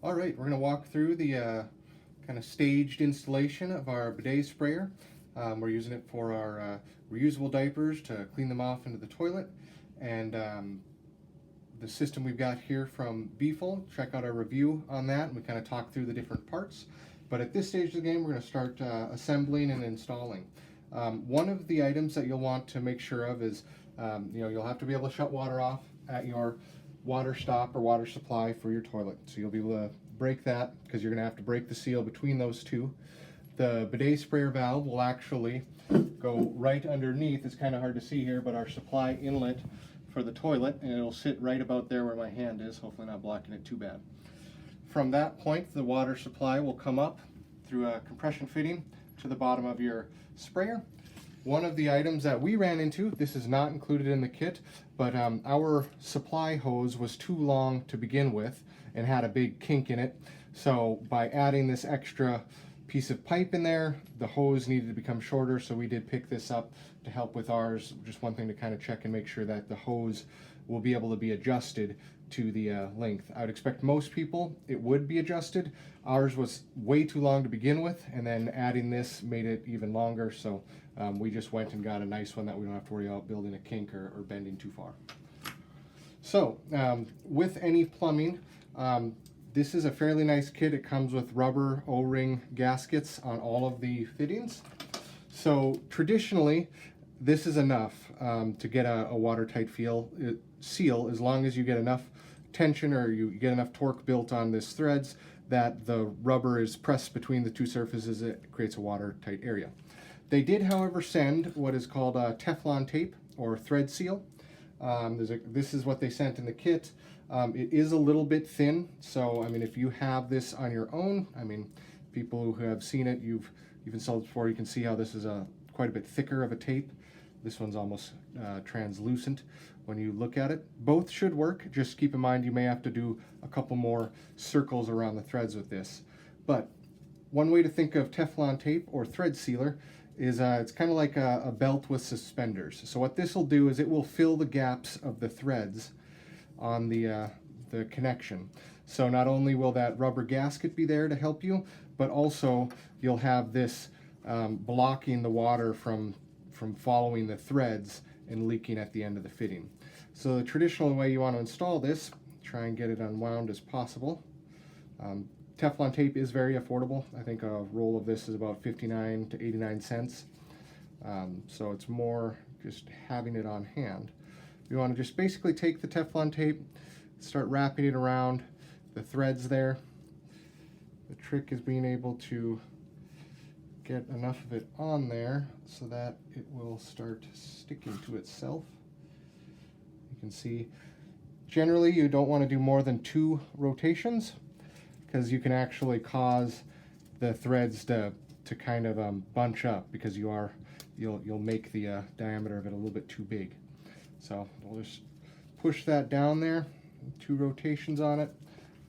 All right, we're going to walk through the kind of staged installation of our bidet sprayer. We're using it for our reusable diapers to clean them off into the toilet. And the system we've got here from BFULL, check out our review on that, and we kind of talk through the different parts. But at this stage of the game, we're going to start assembling and installing. One of the items that you'll want to make sure of is, you'll have to be able to shut water off at your water stop or water supply for your toilet. So you'll be able to break that because you're going to have to break the seal between those two. The bidet sprayer valve will actually go right underneath. It's kind of hard to see here, but our supply inlet for the toilet, and it'll sit right about there where my hand is, hopefully not blocking it too bad. From that point, the water supply will come up through a compression fitting to the bottom of your sprayer. One of the items that we ran into, this is not included in the kit, but our supply hose was too long to begin with and had a big kink in it. So by adding this extra piece of pipe in there, the hose needed to become shorter, so we did pick this up to help with ours. Just one thing to kind of check and make sure that the hose will be able to be adjusted to the length. I would expect most people it would be adjusted. Ours was way too long to begin with, and then adding this made it even longer, so we just went and got a nice one that we don't have to worry about building a kink or bending too far. So with any plumbing, this is a fairly nice kit. It comes with rubber O-ring gaskets on all of the fittings. So traditionally, this is enough to get a watertight seal as long as you get enough tension or you get enough torque built on this threads that the rubber is pressed between the two surfaces. It creates a watertight area. They did, however, send what is called a Teflon tape or thread seal. This is what they sent in the kit. It is a little bit thin, so I mean, if you have this on your own, I mean, people who have seen it, you've installed it before, you can see how this is quite a bit thicker of a tape. This one's almost translucent when you look at it. Both should work. Just keep in mind you may have to do a couple more circles around the threads with this. But one way to think of Teflon tape or thread sealer is it's kind of like a belt with suspenders. So what this will do is it will fill the gaps of the threads on the connection. So not only will that rubber gasket be there to help you, but also you'll have this blocking the water from following the threads and leaking at the end of the fitting. So the traditional way you want to install this, try and get it unwound as possible. Teflon tape is very affordable. I think a roll of this is about 59 to 89 cents. So it's more just having it on hand. You want to just basically take the Teflon tape, start wrapping it around the threads there. The trick is being able to get enough of it on there so that it will start sticking to itself. You can see, generally you don't want to do more than 2 rotations because you can actually cause the threads to kind of bunch up because you'll make the diameter of it a little bit too big. So we'll just push that down there, 2 rotations on it,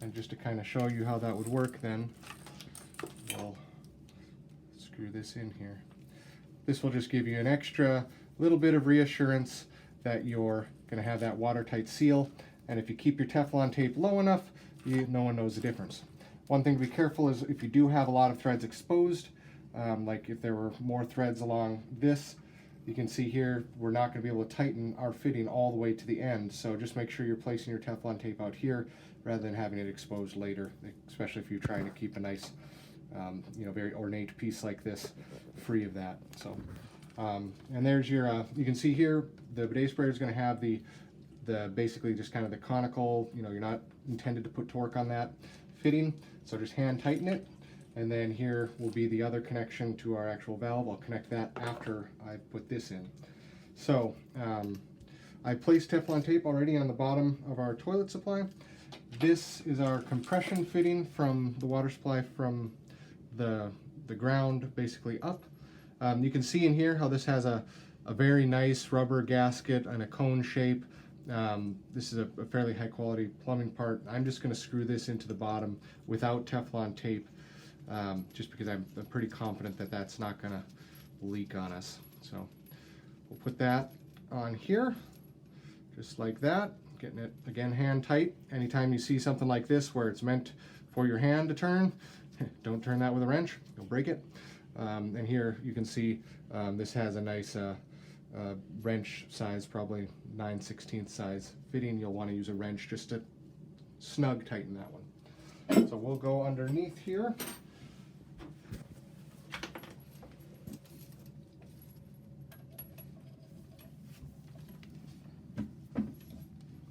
and just to kind of show you how that would work, then we'll screw this in here. This will just give you an extra little bit of reassurance that you're going to have that watertight seal, and if you keep your Teflon tape low enough, no one knows the difference. One thing to be careful is if you do have a lot of threads exposed, like if there were more threads along this, you can see here we're not going to be able to tighten our fitting all the way to the end, so just make sure you're placing your Teflon tape out here rather than having it exposed later, especially if you're trying to keep a nice very ornate piece like this free of that. So and there's your you can see here the bidet sprayer is going to have the basically just kind of the conical, you're not intended to put torque on that fitting, so just hand tighten it. And then here will be the other connection to our actual valve. I'll connect that after I put this in. So I placed Teflon tape already on the bottom of our toilet supply. This is our compression fitting from the water supply from the ground basically up. You can see in here how this has a very nice rubber gasket and a cone shape. This is a fairly high quality plumbing part. I'm just going to screw this into the bottom without Teflon tape. Just because I'm pretty confident that that's not going to leak on us. So we'll put that on here, just like that, getting it again hand tight. Anytime you see something like this where it's meant for your hand to turn. Don't turn that with a wrench, you'll break it. And here you can see this has a nice wrench size, probably 9/16 size fitting. You'll want to use a wrench just to snug tighten that one. So we'll go underneath here.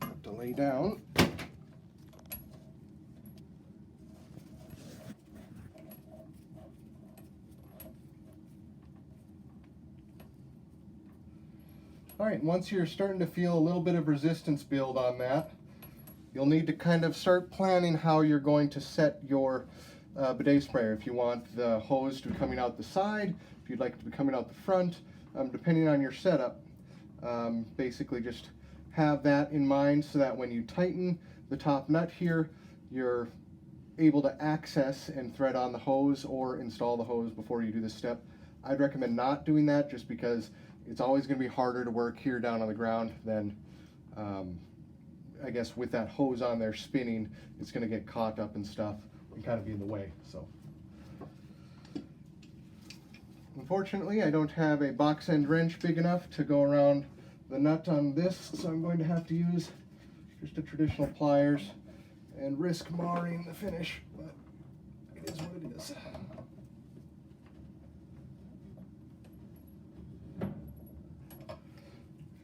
Have to lay down. All right, once you're starting to feel a little bit of resistance build on that, you'll need to kind of start planning how you're going to set your bidet sprayer. If you want the hose to be coming out the side, if you'd like it to be coming out the front, depending on your setup. Basically just have that in mind so that when you tighten the top nut here, you're able to access and thread on the hose or install the hose before you do this step. I'd recommend not doing that just because it's always going to be harder to work here down on the ground than I guess with that hose on there spinning. It's going to get caught up and stuff and kind of be in the way. So unfortunately I don't have a box end wrench big enough to go around the nut on this, so I'm going to have to use just a traditional pliers and risk marring the finish, but it is what it is.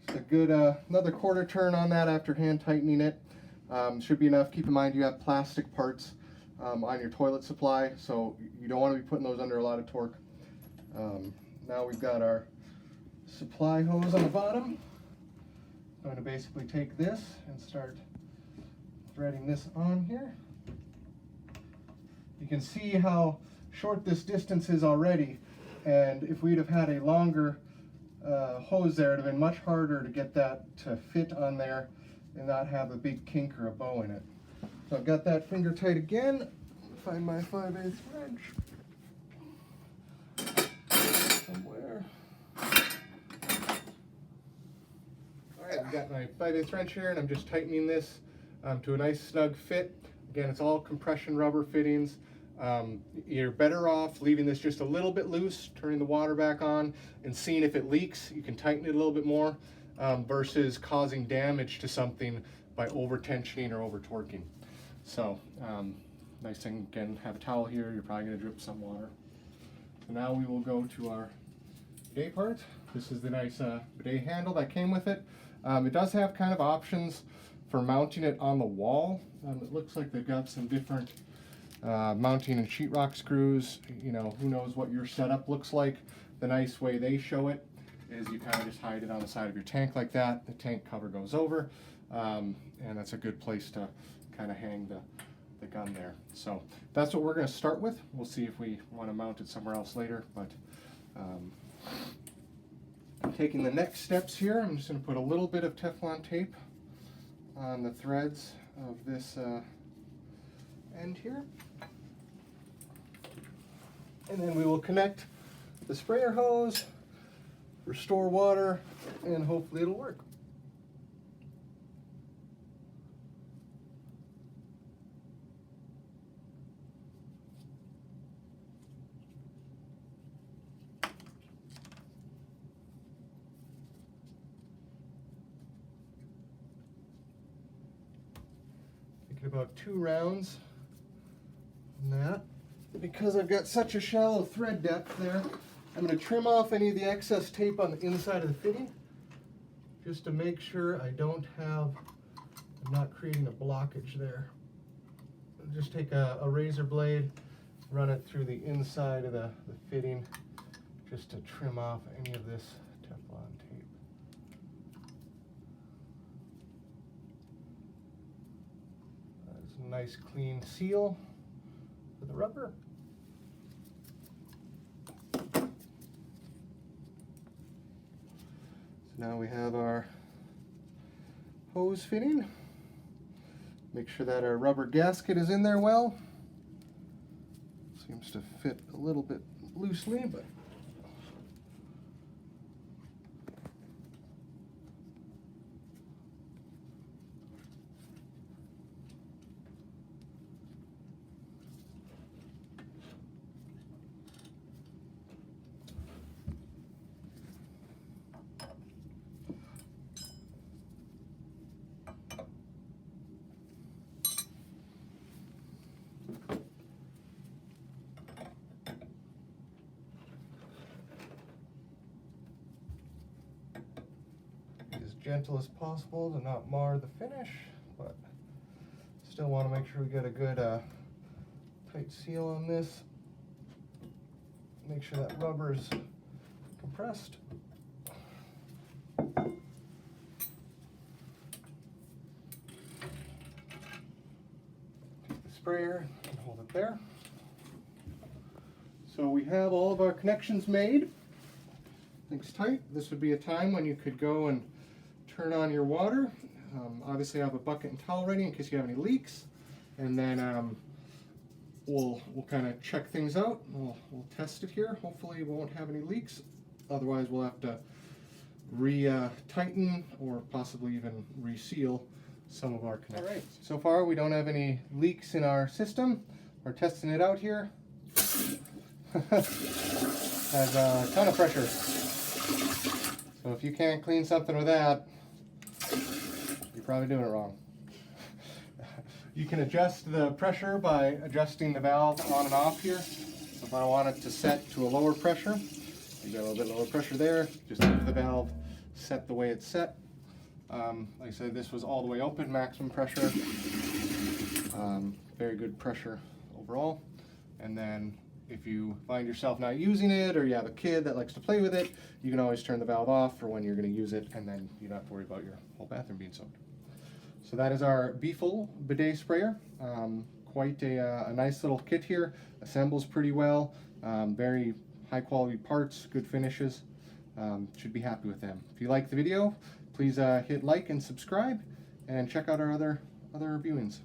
A good another quarter turn on that after hand tightening it should be enough. Keep in mind you have plastic parts on your toilet supply, so you don't want to be putting those under a lot of torque. Now we've got our supply hose on the bottom. I'm going to basically take this and start threading this on here. You can see how short this distance is already, and if we'd have had a longer hose there, it would have been much harder to get that to fit on there and not have a big kink or a bow in it. So I've got that finger tight again. Find my 5/8 wrench somewhere. All right, I've got my 5/8 wrench here, and I'm just tightening this to a nice snug fit. Again, it's all compression rubber fittings. You're better off leaving this just a little bit loose, turning the water back on, and seeing if it leaks. You can tighten it a little bit more versus causing damage to something by over tensioning or over torquing. So nice thing, again, have a towel here. You're probably going to drip some water. So now we will go to our bidet part. This is the nice bidet handle that came with it. It does have kind of options for mounting it on the wall. It looks like they've got some different mounting and sheetrock screws. You know, who knows what your setup looks like. The nice way they show it is you kind of just hide it on the side of your tank like that. The tank cover goes over, and that's a good place to kind of hang the gun there. So that's what we're going to start with. We'll see if we want to mount it somewhere else later, but taking the next steps here, I'm just going to put a little bit of Teflon tape on the threads of this end here, and then we will connect the sprayer hose, restore water, and hopefully it'll work. About 2 rounds on that. Because I've got such a shallow thread depth there, I'm going to trim off any of the excess tape on the inside of the fitting just to make sure I'm not creating a blockage there. I'll just take a razor blade, run it through the inside of the fitting just to trim off any of this Teflon tape. Nice clean seal for the rubber. So now we have our hose fitting. Make sure that our rubber gasket is in there well. Seems to fit a little bit loosely, but gentle as possible to not mar the finish, but still want to make sure we get a good tight seal on this. Make sure that rubber's compressed. Take the sprayer and hold it there. So we have all of our connections made. Things tight. This would be a time when you could go and turn on your water. Obviously I have a bucket and towel ready in case you have any leaks. And then we'll kind of check things out. We'll test it here. Hopefully we won't have any leaks. Otherwise we'll have to re-tighten or possibly even reseal some of our connections. All right. So far we don't have any leaks in our system. We're testing it out here. Has a ton of pressure. So if you can't clean something with that, you're probably doing it wrong. You can adjust the pressure by adjusting the valve on and off here. So if I want it to set to a lower pressure, you got a little bit lower pressure there, just leave the valve set the way it's set. Like I said, this was all the way open, maximum pressure. Very good pressure overall. And then if you find yourself not using it, or you have a kid that likes to play with it, you can always turn the valve off for when you're going to use it, and then you don't have to worry about your whole bathroom being soaked. So that is our BFULL bidet sprayer. Quite a nice little kit here. Assembles pretty well. Very high quality parts, good finishes. Should be happy with them. If you like the video, please hit like and subscribe, and check out our other viewings.